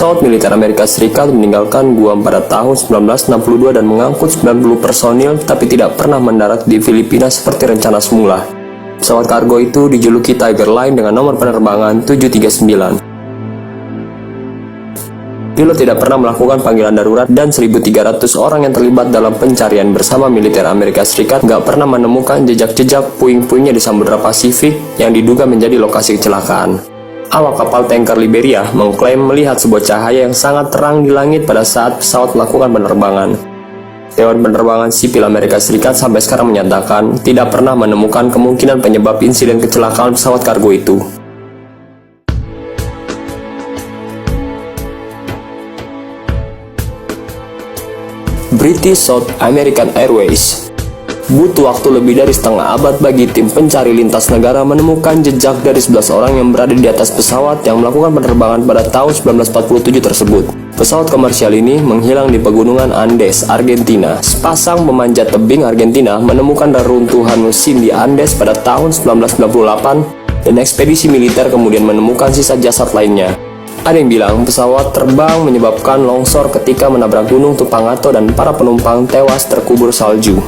Pesawat militer Amerika Serikat meninggalkan Guam pada tahun 1962 dan mengangkut 90 personil, tapi tidak pernah mendarat di Filipina seperti rencana semula. Pesawat kargo itu dijuluki Tiger Line dengan nomor penerbangan 739. Pilot tidak pernah melakukan panggilan darurat dan 1.300 orang yang terlibat dalam pencarian bersama militer Amerika Serikat nggak pernah menemukan jejak-jejak puing-puingnya di Samudra Pasifik yang diduga menjadi lokasi kecelakaan. Awak kapal tanker Liberia mengklaim melihat sebuah cahaya yang sangat terang di langit pada saat pesawat melakukan penerbangan. Dewan Penerbangan Sipil Amerika Serikat sampai sekarang menyatakan tidak pernah menemukan kemungkinan penyebab insiden kecelakaan pesawat kargo itu. British South American Airways. Butuh waktu lebih dari setengah abad bagi tim pencari lintas negara menemukan jejak dari 11 orang yang berada di atas pesawat yang melakukan penerbangan pada tahun 1947 tersebut. Pesawat komersial ini menghilang di pegunungan Andes, Argentina. Sepasang pemanjat tebing Argentina menemukan reruntuhan mesin di Andes pada tahun 1998 dan ekspedisi militer kemudian menemukan sisa jasad lainnya. Ada yang bilang pesawat terbang menyebabkan longsor ketika menabrak gunung Tupangato dan para penumpang tewas terkubur salju.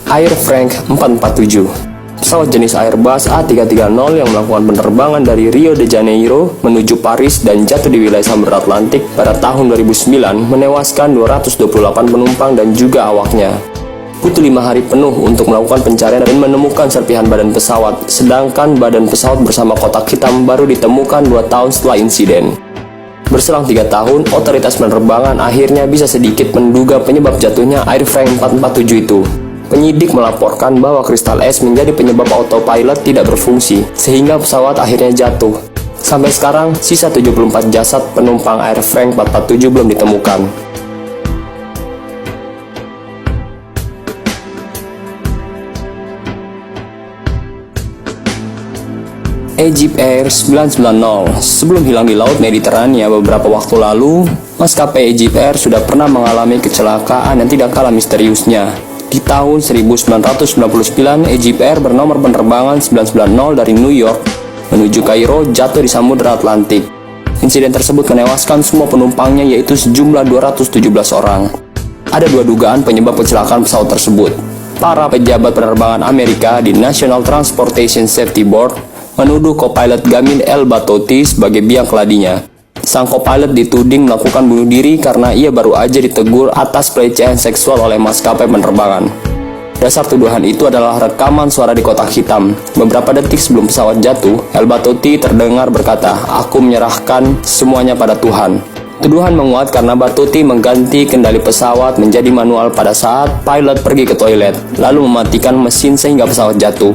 Air France 447. Pesawat jenis Airbus A330 yang melakukan penerbangan dari Rio de Janeiro menuju Paris dan jatuh di wilayah Samudra Atlantik pada tahun 2009 menewaskan 228 penumpang dan juga awaknya. Butuh 5 hari penuh untuk melakukan pencarian dan menemukan serpihan badan pesawat, sedangkan badan pesawat bersama kotak hitam baru ditemukan 2 tahun setelah insiden. Berselang 3 tahun, otoritas penerbangan akhirnya bisa sedikit menduga penyebab jatuhnya Air France 447 itu. Penyidik melaporkan bahwa kristal es menjadi penyebab autopilot tidak berfungsi, sehingga pesawat akhirnya jatuh. Sampai sekarang, sisa 74 jasad penumpang Air France 447 belum ditemukan. Egypt Air 990. Sebelum hilang di Laut Mediterania beberapa waktu lalu, maskapai Egypt Air sudah pernah mengalami kecelakaan yang tidak kalah misteriusnya. Di tahun 1999, Egypt Air bernomor penerbangan 990 dari New York menuju Kairo jatuh di Samudra Atlantik. Insiden tersebut menewaskan semua penumpangnya, yaitu sejumlah 217 orang. Ada 2 dugaan penyebab kecelakaan pesawat tersebut. Para pejabat penerbangan Amerika di National Transportation Safety Board menuduh co-pilot Gamin El Batouty sebagai biang keladinya. Sang co-pilot dituding melakukan bunuh diri karena ia baru aja ditegur atas pelecehan seksual oleh maskapai penerbangan. Dasar tuduhan itu adalah rekaman suara di kotak hitam. Beberapa detik sebelum pesawat jatuh, El Batouty terdengar berkata, "Aku menyerahkan semuanya pada Tuhan." Tuduhan menguat karena Batouty mengganti kendali pesawat menjadi manual pada saat pilot pergi ke toilet, lalu mematikan mesin sehingga pesawat jatuh.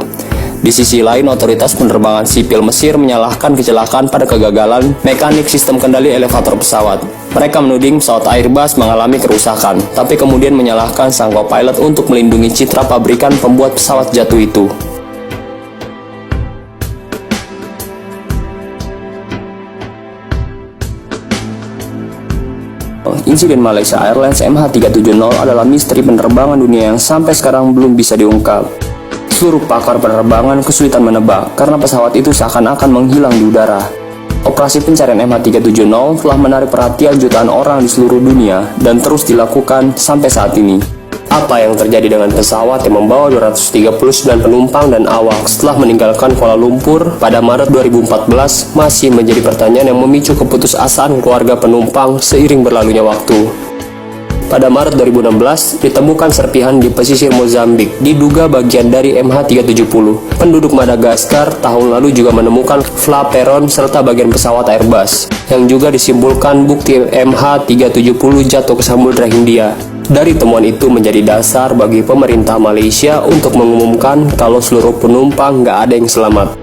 Di sisi lain, otoritas penerbangan sipil Mesir menyalahkan kecelakaan pada kegagalan mekanik sistem kendali elevator pesawat. Mereka menuding pesawat Airbus mengalami kerusakan, tapi kemudian menyalahkan sang co-pilot untuk melindungi citra pabrikan pembuat pesawat jatuh itu. Insiden Malaysia Airlines MH370 adalah misteri penerbangan dunia yang sampai sekarang belum bisa diungkap. Seluruh pakar penerbangan kesulitan menebak karena pesawat itu seakan-akan menghilang di udara. Operasi pencarian MH370 telah menarik perhatian jutaan orang di seluruh dunia dan terus dilakukan sampai saat ini. Apa yang terjadi dengan pesawat yang membawa 239 penumpang dan awak setelah meninggalkan Kuala Lumpur pada Maret 2014 masih menjadi pertanyaan yang memicu keputusasaan keluarga penumpang seiring berlalunya waktu. Pada Maret 2016, ditemukan serpihan di pesisir Mozambik, diduga bagian dari MH370. Penduduk Madagaskar tahun lalu juga menemukan flaperon serta bagian pesawat Airbus, yang juga disimpulkan bukti MH370 jatuh ke Samudra Hindia. Dari temuan itu menjadi dasar bagi pemerintah Malaysia untuk mengumumkan kalau seluruh penumpang nggak ada yang selamat.